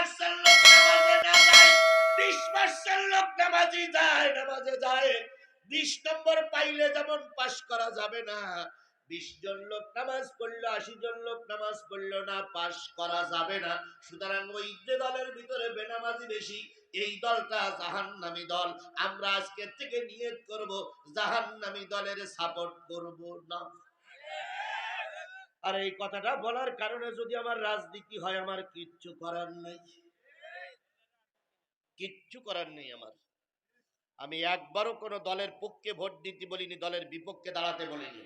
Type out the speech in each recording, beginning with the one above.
Percent লোক নামাজে না যায়, 20% লোক নামাজি যায়, নামাজে যায়। 20 নম্বর পাইলে যেমন পাস করা যাবে না, 20 জন লোক নামাজ পড়লো, 80 জন লোক নামাজ পড়লো না, পাস করা যাবে না। সুতরাং ওই যে দলের ভিতরে বেনামাজি বেশি, এই দলটা জাহান্নামী দল। আমরা আজকে থেকে নিয়ত করব জাহান্নামী দলের সাপোর্ট করব না। আর এই কথাটা বলার কারণে যদি আমার রাজনীতি হয়, আমার কিচ্ছু করার নেই, কিচ্ছু করার নেই আমার। আমি একবারও কোনো দলের পক্ষে ভোট দিতে বলিনি, দলের বিপক্ষে দাঁড়াতে বলিনি।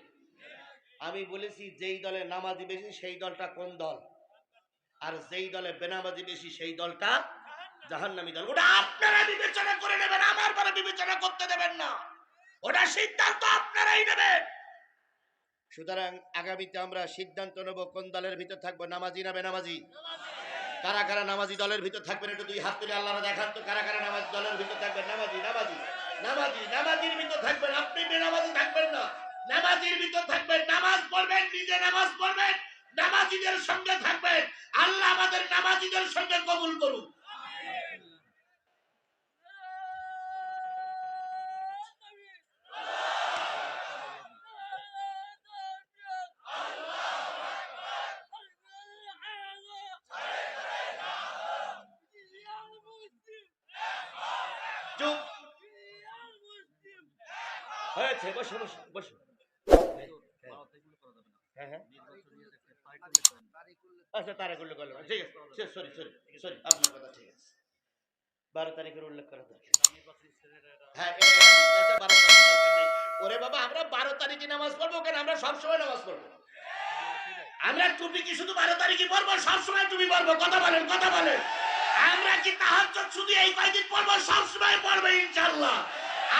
আমি বলেছি যেই দলে নামাজি বেশি সেই দলটা কোন দল, আর যেই দলে বেনামাজি বেশি সেই দলটা জাহান্নামী দল। ওটা আপনারা বিবেচনা করে নেবেন, আমার পরে বিবেচনা করতে দেবেন না, ওটা সিদ্ধান্ত আপনারাই নেবেন। সুতরাং আগামীতে আমরা সিদ্ধান্ত নেব কোন দলের ভিতর থাকবো, নামাজি না বেনামাজি। কারা কারা নামাজি দলের ভিতর থাকবেন একটু দুই হাত তুলে আল্লাহরা দেখান তো, কারা কারা নামাজি দলের ভিতর থাকবেন? নামাজি, নামাজি, নামাজি, নামাজির ভিতর থাকবেন। আপনি বেনামাজি থাকবেন না, নামাজির ভিতর থাকবেন, নামাজ পড়বেন, নিজে নামাজ পড়বেন, নামাজিদের সঙ্গে থাকবেন। আল্লাহ আমাদের নামাজিদের সঙ্গে কবুল করুন। চুপ হয়েছে, বসে বসে বসে। হ্যাঁ হ্যাঁ, আচ্ছা তারিখ উল্লেখ করলাম, ঠিক আছে, সরি সরি সরি, আপনার কথা ঠিক আছে। 12 তারিখের উল্লেখ করা দরকার। হ্যাঁ, 12 তারিখ দরকার নেই। ওরে বাবা, আমরা 12 তারিখে নামাজ পড়বো কেন? আমরা সবসময় নামাজ পড়বো। আমরা টুপি কি শুধু 12 তারিখে পড়বো? সবসময় টুপি পড়বো। কথা বলেন, কথা বলেন। আমরা কি তাহাজ্জুদ শুধু এই কয়দিন পড়বো? সবসময় পড়বো ইনশাআল্লাহ।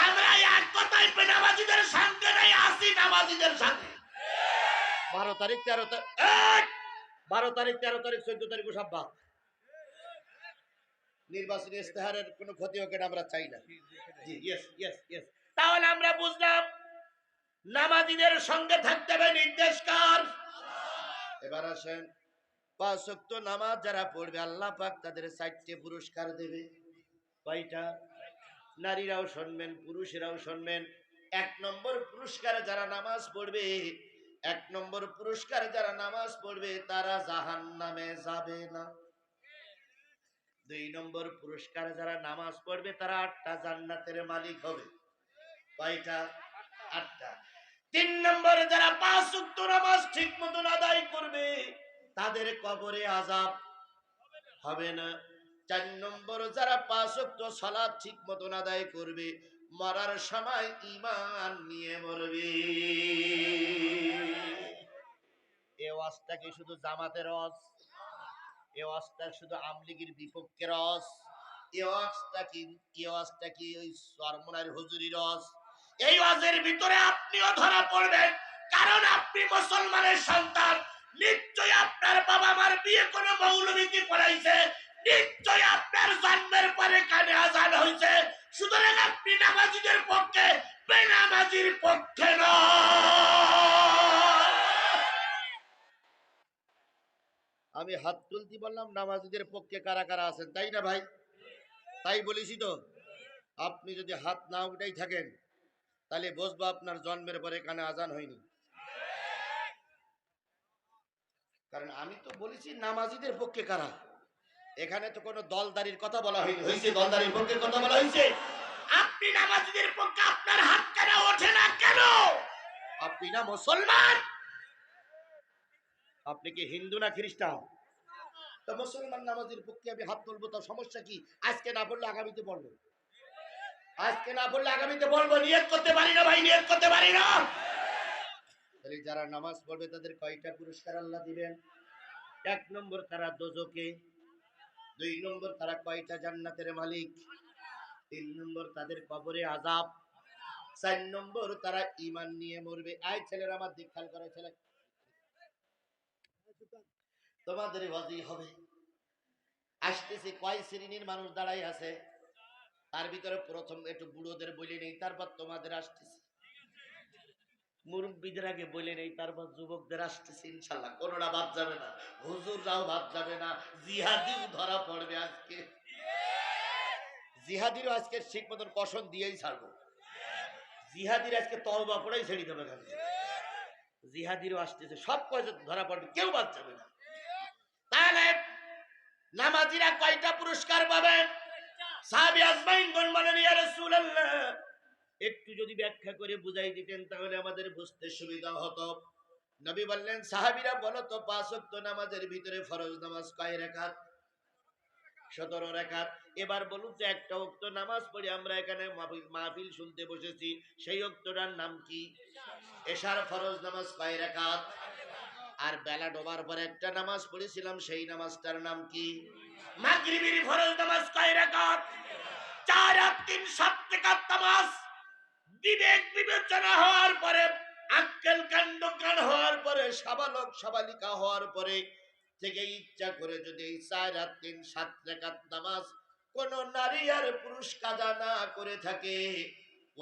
আমরা এক কথায় বেনামাজিদের সঙ্গে নাই, আসি নামাজিদের সাথে। 12 তারিখ 13 তারিখ 12 তারিখ 13 তারিখ 14 তারিখ সব বাদ। নির্বাচনী ইস্তেহারের কোনো ক্ষতি হোক এটা আমরা চাই না। জি, ইয়েস ইয়েস ইয়েস। তাহলে আমরা বুঝলাম নামাজিদের সঙ্গে থাকতে হবে, নির্দেশ কার? এবার আসেন, 5 ওয়াক্ত নামাজ যারা পড়বে আল্লাহ পাক তাদের 4টে পুরস্কার দেবে। কয়টা? নারীরাও শুনবেন, পুরুষেরাও শুনবেন। 1 নম্বর পুরস্কার যারা নামাজ পড়বে, 1 নম্বর পুরস্কার যারা নামাজ পড়বে তারা জাহান্নামে যাবে না। 2 নম্বর পুরস্কার যারা নামাজ পড়বে তারা 8টা জান্নাতের মালিক হবে। কয়টা? 8টা। 3 নম্বর যারা 5 ওয়াক্ত নামাজ ঠিক মতন আদায় করবে তাদের কবরে আযাব হবে না। 4 নম্বর যারা 5 ওয়াক্ত সালাত ঠিক মতন আদায় করবে মরার সময় ঈমান নিয়ে মরবে। এই ওয়াজটা কি শুধু জামাতের ওয়াজ? এই ওয়াজটা শুধু আমলিগির বিপক্ষের ওয়াজ? এই ওয়াজটা কি ওই সরমনার হুজুরির ওয়াজ? এই ওয়াজের ভিতরে আপনিও ধরা পড়বেন, কারণ আপনি মুসলমানের সন্তান। নিশ্চয়ই আপনার বাবা মার বিয়ে কোনো মৌলবীকে পড়াইছে, নিশ্চয়ই আপনার জন্মের পরে কানে আজান হয়েছে। সুতরাং আপনি নামাজিদের পক্ষে, বেনামাজির পক্ষে নয়। আমি হাত তুলতে বললাম নামাজিদের পক্ষে কারা কারা আছেন, তাই না ভাই? তাই বলেছি তো। আপনি যদি হাত না উঠাই থাকেন তাহলে বুঝবো আপনার জন্মের পরে কানে আজান হয়নি। কারণ আমি তো বলেছি নামাজিদের পক্ষে কারা। এখানে তো কোনো দলদারির কথা বলা হয়নি। হয়েছে দলদারির পক্ষে কথা বলা হয়েছে? আপনি নামাজিদের পক্ষে, আপনার হাত কেন ওঠে না কেন? আপনি না মুসলমান? আপনি কি হিন্দু না খ্রিস্টান? তো মুসলমান নামাজির পক্ষে আমি হাত তুলবো, তো সমস্যা কি? আজকে না পড়লে আগামীতে পড়বো, আজকে না পড়লে আগামীতে পড়বো। নিয়ত করতে পারি না ভাই, নিয়ত করতে পারি না। তাহলে যারা নামাজ পড়বে তাদের কয়টা পুরস্কার আল্লাহ দিবেন? 1 নম্বর তারা দোজখে, 2 নম্বর তারা কয়টা জান্নাতের মালিক, 3 নম্বর তাদের কবরে আযাব, 4 নম্বর তারা ঈমান নিয়ে মরবে। আয় ছেলেরা আমার দিক খেয়াল করে, ছেলে তোমাদের ওয়াজই হবে। আসতেছে কয় শ্রেণীর মানুষ দাঁড়াই আছে, তার ভিতরে প্রথম একটু বুড়োদের বলে নেই, তারপর তোমাদের আসতেছে। মুরব্বীদের আগে বলে নেই, তারপর যুবকদের আসতেছে। ইনশাল্লাহ কোনোটা বাদ যাবে না, হুজুররাও বাদ যাবে না, জিহাদিও ধরা পড়বে আজকে। জিহাদিরও আজকে ঠিক মতন কসম দিয়েই ছাড়বো। জিহাদির আজকে তওবা পড়াই ছেড়ে দেবে। জিহাদিরও আসতেছে, সব কয়জন ধরা পড়বে, কেউ বাদ যাবে না। তাহলে নামাজিরা কয়টা পুরস্কার পাবে? সাহাবী আজমাইনগণ বলেন, ইয়া রাসূলুল্লাহ, একটু যদি ব্যাখ্যা করে বুঝাই দিতেন তাহলে আমাদের বুঝতে সুবিধা হতো। নবী বললেন, সাহাবীরা বলো তো, 5 ওয়াক্ত নামাজের ভিতরে ফরজ নামাজ কয় রাকাত? 17 রাকাত। এবার বলুন তো, একটা ওয়াক্ত নামাজ পড়ি আমরা এখানে মাহফিল শুনতে বসেছি, সেই ওয়াক্তটার নাম কি? এশার ফরজ নামাজ কয় রাকাত? আর বেলা ডোবার পরে একটা নামাজ পড়েছিলাম, সেই নামাজটার নাম কি? মাগরিবের ফরজ নামাজ কয় রাকাত? 4 আর 3 7 রাকাত নামাজ। বিবেক বিবেচনা হওয়ার পরে, আক্কেল কাণ্ড কান হওয়ার পরে, সাবালক সাবালিকা হওয়ার পরে থেকে ইচ্ছা করে যদি এই 4 আর 3 7 রাকাত নামাজ কোন নারী আর পুরুষ কাজা না করে থাকে,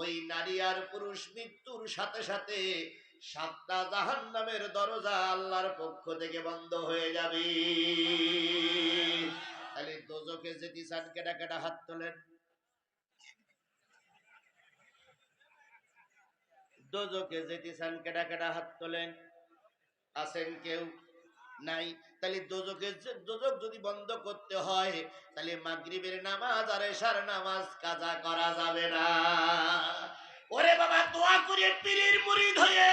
ওই নারী আর পুরুষ মৃত্যুর সাথে সাথে 7টা জাহান্নামের দরজা আল্লাহর পক্ষ থেকে বন্ধ হয়ে যাবে। তাহলে দোজখে যেতে চান কেডা কেডা হাত তোলেন? দোজখে যেতে চান কেডা কেডা হাত তোলেন? আছেন কেউ? নাই। তাহলে দোজখ যদি বন্ধ করতে হয়, তাহলে মাগরিবের নামাজ আর এশার নামাজ কাজা করা যাবে না। ওরে বাবা, দোয়া করে পীরের মুরিদ হয়ে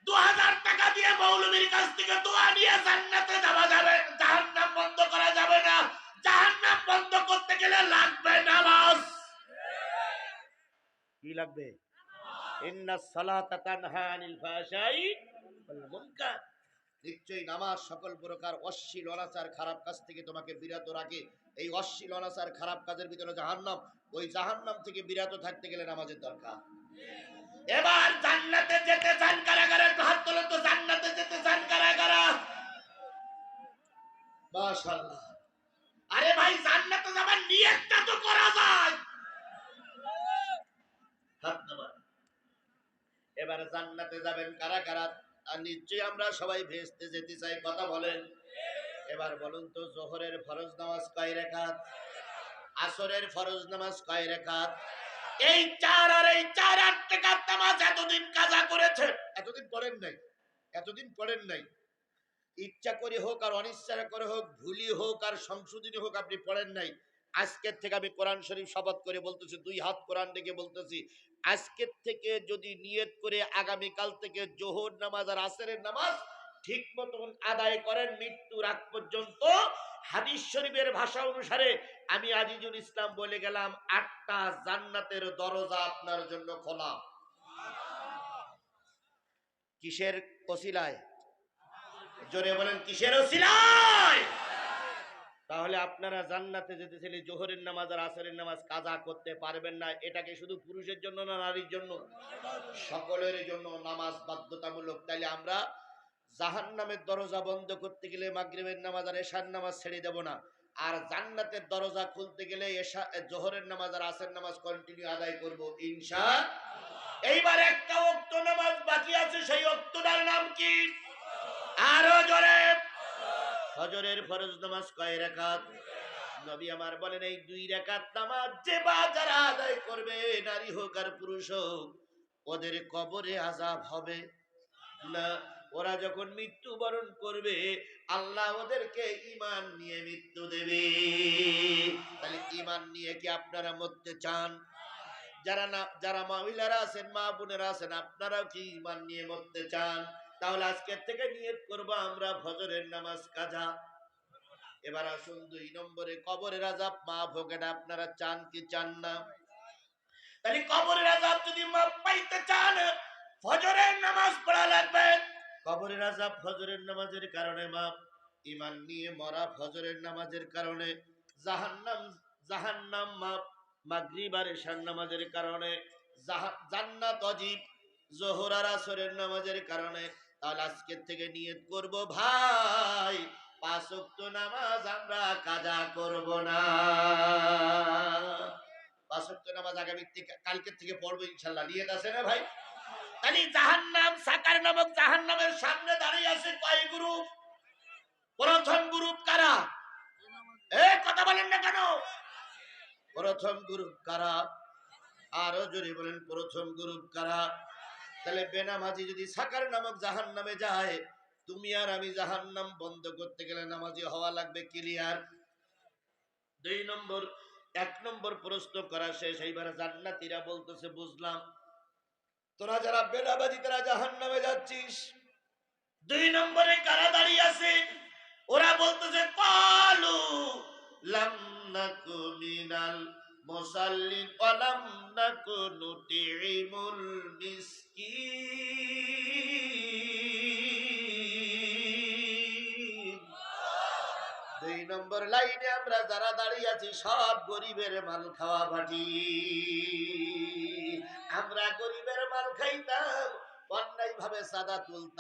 2000 টাকা দিয়ে মৌলবীর কাছ থেকে দোয়া নিয়ে জান্নাতে যাওয়া যাবে, জাহান্নাম বন্ধ করা যাবে না। জাহান্নাম বন্ধ করতে গেলে লাগবে নামাজ। কি লাগবে? ইন্নাস সালাতা তানহা আনিল ফাহশাই ওয়াল মুনকার। নিশ্চয়ই নামাজ সকল প্রকার অশ্লীল অনাচার খারাপ কাজ থেকে তোমাকে বিরত রাখে। এই অশ্লীল অনাচার খারাপ কাজের ভিতরে জাহান্নাম, ওই জাহান্নাম থেকে বিরত থাকতে গেলে নামাজের দরকার। এবার জান্নাতে যেতে চান কারা কারা? একটু হাত তোলেন তো। জান্নাতে যেতে চান কারা কারা? মাশাআল্লাহ। আরে ভাই, জান্নাতে যাবার নিয়তটা তো করা যায়। হাত নামান। এবার জান্নাতে যাবেন কারা কারা? আর নিশ্চয়ই আমরা সবাই ভেস্তে যেতে চাই, কথা বলেন। এবার বলুন তো, জোহরের ফরজ নামাজ কয় রাকাত? আসরের ফরজ নামাজ কয় রাকাত? এই 4 আর এই 4 8 রাকাত নামাজ এতদিন কাজা করেছেন, এতদিন পড়েন নাই, এতদিন পড়েন নাই। ইচ্ছা করে হোক আর অনিচ্ছা করে হোক, ভুলি হোক আর সংশোধনী হোক, আপনি পড়েন নাই। আজকের থেকে আমি কোরআন শরীফ শপথ করে বলতেছি, 2 হাত কোরআন থেকে বলতেছি, আজকের থেকে যদি নিয়ত করে আগামীকাল থেকে জোহর নামাজ আর আসরের নামাজ ঠিক মতন আদায় করেন, মৃত্যুর আগ পর্যন্ত, হাদিস শরীফের ভাষা অনুসারে আমি আজিজুল ইসলাম বলে গেলাম, 8টা জান্নাতের দরজা আপনার জন্য খোলা। কিসের ওসিলায়? জোরে বলেন, কিসের ওসিলায়? তাহলে আপনারা জান্নাতে যেতে চাইলে জোহরের নামাজ আর আসরের নামাজ কাজা করতে পারবেন না। এটাকে শুধু পুরুষের জন্য না নারীর জন্য? সকলের জন্য নামাজ বাধ্যতামূলক। তাইলে আমরা জাহান্নামের দরজা বন্ধ করতে গেলে মাগরিবের নামাজ আর এশার নামাজ ছেড়ে দেব না, আর জান্নাতের দরজা খুলতে গেলে জোহরের নামাজ আর আসরের নামাজ কন্টিনিউ আদায় করব ইনশাআল্লাহ। এইবার একটা ওয়াক্ত নামাজ বাকি আছে, সেই ওয়াক্তটার নাম কি? আরো জোরে। ফজরের ফরজ নামাজ কয় রাকাত? নবী আমার বলেন, এই 2 রাকাত নামাজ যে যারা আদায় করবে, নারী হোক আর পুরুষ হোক, ওদের কবরে আযাব হবে না। ওরা যখন মৃত্যুবরণ করবে, আল্লাহ ওদেরকে ঈমান নিয়ে মৃত্যু দেবে। তাহলে ঈমান নিয়ে কি আপনারা মরতে চান? যারা মহিলারা আছেন, মা বোনেরা আছেন, আপনারাও কি ঈমান নিয়ে মরতে চান? তাহলে আজকের থেকে নিয়ত করব আমরা ফজরের নামাজ কাজা। এবার আসুন 2 নম্বরে, কবরের আযাব মাফ হোক, এটা আপনারা চান কি চান না? তাহলে কবরের আযাব যদি মাফ পাইতে চান, ফজরের নামাজ পড়া লাগবে। কবরের আযাব ফজরের নামাজের কারণে মাফ, ঈমান নিয়ে মরা ফজরের নামাজের কারণে, জাহান্নাম মাফ মাগরিব আর এশার নামাজের কারণে, জান্নাত ওয়াজিব যোহর আর আসরের নামাজের কারণে। তাহলে আজকের থেকে নিয়ত করব, ভাই 5 ওয়াক্ত নামাজ আমরা কাজা করব না। 5 ওয়াক্ত নামাজ কালকের থেকে পড়বো ইনশাআল্লাহ। নিয়ত আছে না ভাই? তাহলে জাহান্নাম, সাকার নামক জাহান্নামের সামনে দাঁড়িয়ে আছে কয় গ্রুপ? প্রথম গ্রুপ কারা? কথা বলেন না কেন? প্রথম গ্রুপ কারা? আরো জোরে বলেন, প্রথম গ্রুপ কারা? তাহলে বেনামাজি যদি সাকার নামক জাহান্নামে যায়, তুমি আর আমি জাহান্নাম বন্ধ করতে গেলে নামাজি হওয়া লাগবে। ক্লিয়ার? 2 নম্বর, 1 নম্বর প্রশ্ন করা শেষ। এইবার জান্নাতীরা বলতেছে, বুঝলাম তোরা যারা বেনামাজি তারা জাহান্নামে যাচ্ছিস। 2 নম্বরে কারা দাঁড়িয়ে আছে? ওরা বলতেছে কালু লাম নাকু মিনাল মুসাল্লিন ওয়া লাম নাকু নুতিমুল মিসকিন। 2 নম্বর লাইনে আমরা যারা দাঁড়িয়ে আছি সব গরিবের মাল খাওয়া ভাটি। আমরা গরিবের মাল খাইতাম, অন্যায় ভাবে সাদা তুলতাম।